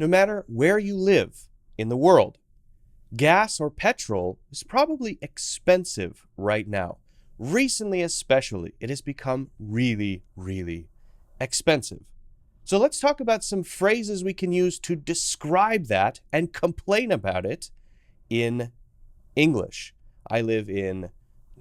No matter where you live in the world, gas or petrol is probably expensive right now. Recently, especially, it has become really, really expensive. So let's talk about some phrases we can use to describe that and complain about it in English. I live in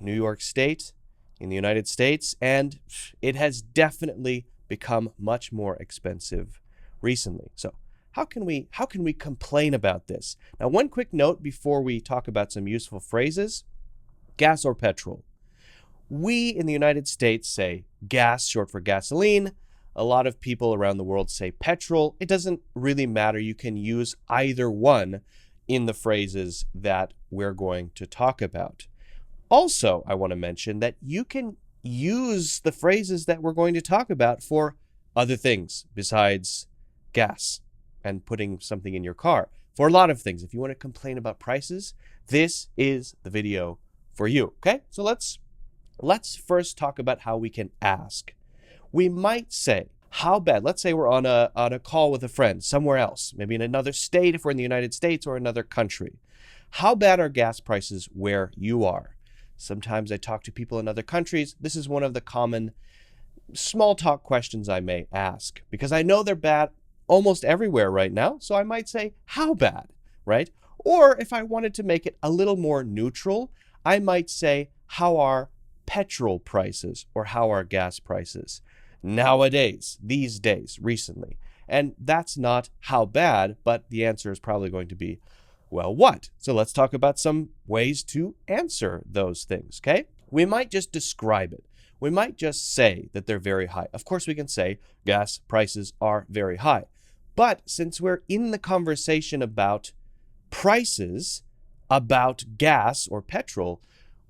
New York State in the United States, and it has definitely become much more expensive recently. So how can we complain about this? Now, one quick note before we talk about some useful phrases: gas or petrol. We in the United States say gas, short for gasoline. A lot of people around the world say petrol. It doesn't really matter. You can use either one in the phrases that we're going to talk about. Also, I want to mention that you can use the phrases that we're going to talk about for other things besides gas and putting something in your car. For a lot of things. If you want to complain about prices, this is the video for you. Okay? So let's first talk about how we can ask. We might say, how bad? Let's say we're on a call with a friend somewhere else, maybe in another state if we're in the United States, or another country. How bad are gas prices where you are? Sometimes I talk to people in other countries. This is one of the common small talk questions I may ask, because I know they're bad almost everywhere right now. So I might say, how bad, right? Or if I wanted to make it a little more neutral, I might say, how are petrol prices, or how are gas prices nowadays, these days, recently? And that's not how bad, but the answer is probably going to be, well, what? So let's talk about some ways to answer those things, okay? We might just describe it. We might just say that they're very high. Of course, we can say gas prices are very high. But since we're in the conversation about prices, about gas or petrol,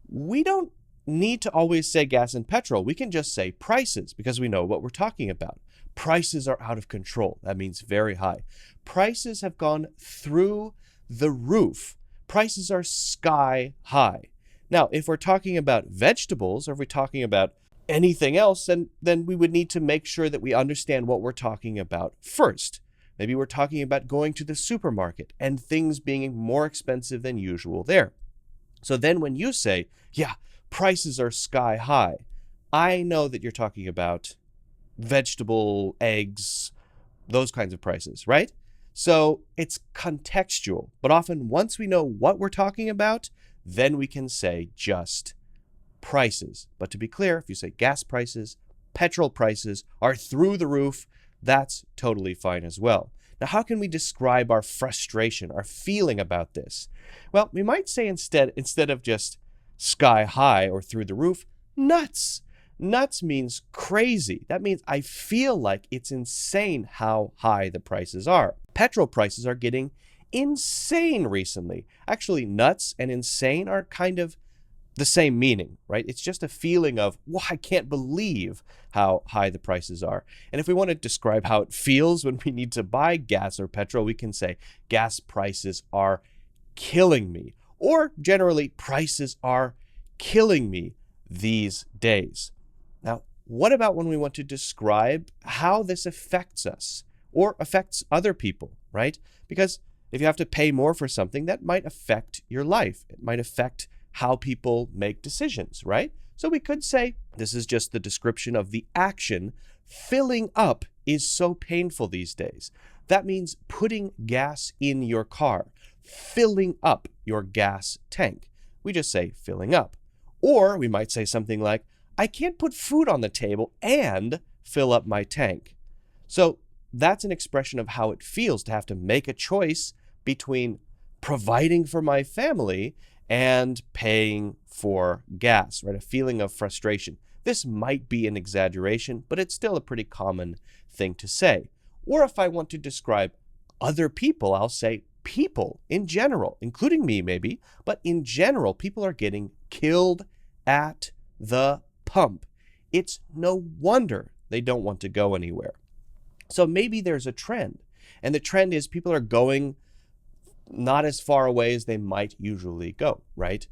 we don't need to always say gas and petrol. We can just say prices, because we know what we're talking about. Prices are out of control. That means very high. Prices have gone through the roof. Prices are sky high. Now, if we're talking about vegetables, or if we're talking about anything else, then we would need to make sure that we understand what we're talking about first. Maybe we're talking about going to the supermarket and things being more expensive than usual there. So then when you say, yeah, prices are sky high, I know that you're talking about vegetable, eggs, those kinds of prices, right? So it's contextual, but often once we know what we're talking about, then we can say just prices. But to be clear, if you say gas prices, petrol prices are through the roof, that's totally fine as well. Now, how can we describe our frustration, our feeling about this? Well, we might say instead of just sky high or through the roof, nuts. Nuts means crazy. That means I feel like it's insane how high the prices are. Petrol prices are getting insane recently. Actually, nuts and insane are kind of the same meaning, right? It's just a feeling of, well, I can't believe how high the prices are. And if we want to describe how it feels when we need to buy gas or petrol, we can say gas prices are killing me, or generally prices are killing me these days. Now, what about when we want to describe how this affects us or affects other people, right? Because if you have to pay more for something, that might affect your life. It might affect how people make decisions, right? So we could say, this is just the description of the action. Filling up is so painful these days. That means putting gas in your car, filling up your gas tank. We just say filling up. Or we might say something like, I can't put food on the table and fill up my tank. So that's an expression of how it feels to have to make a choice between providing for my family and paying for gas, right? A feeling of frustration. This might be an exaggeration, but it's still a pretty common thing to say. Or if I want to describe other people, I'll say people in general, including me maybe, but in general, people are getting killed at the pump. It's no wonder they don't want to go anywhere. So maybe there's a trend, and the trend is people are going not as far away as they might usually go, right?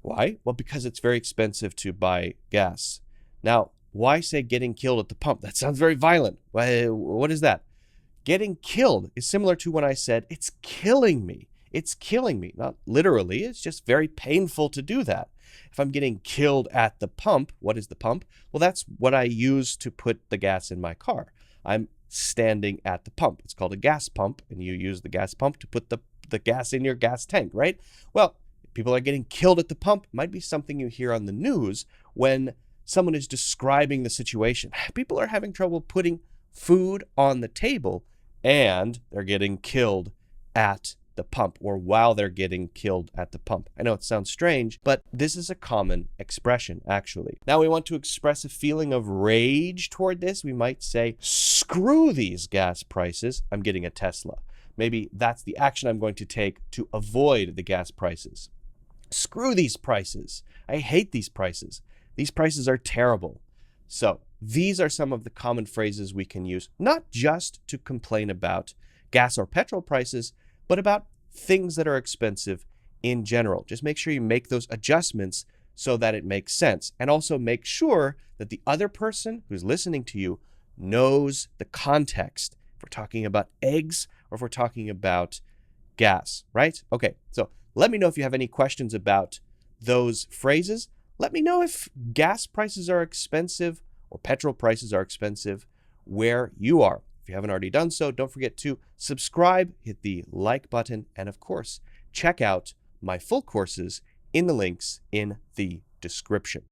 Why? Well, because it's very expensive to buy gas. Now, why say getting killed at the pump? That sounds very violent. What is that? Getting killed is similar to when I said, it's killing me. It's killing me. Not literally, it's just very painful to do that. If I'm getting killed at the pump, what is the pump? Well, that's what I use to put the gas in my car. I'm standing at the pump. It's called a gas pump, and you use the gas pump to put the gas in your gas tank, right? Well, if people are getting killed at the pump, it might be something you hear on the news when someone is describing the situation. People are having trouble putting food on the table, and they're getting killed at the pump, or while they're getting killed at the pump. I know it sounds strange, but this is a common expression, actually. Now we want to express a feeling of rage toward this. We might say, screw these gas prices, I'm getting a Tesla. Maybe that's the action I'm going to take to avoid the gas prices. Screw these prices. I hate these prices. These prices are terrible. So these are some of the common phrases we can use, not just to complain about gas or petrol prices, but about things that are expensive in general. Just make sure you make those adjustments so that it makes sense. And also make sure that the other person who's listening to you knows the context. If we're talking about eggs or if we're talking about gas, right? Okay, so let me know if you have any questions about those phrases. Let me know if gas prices are expensive or petrol prices are expensive where you are. If you haven't already done so, don't forget to subscribe, hit the like button, and of course, check out my full courses in the links in the description.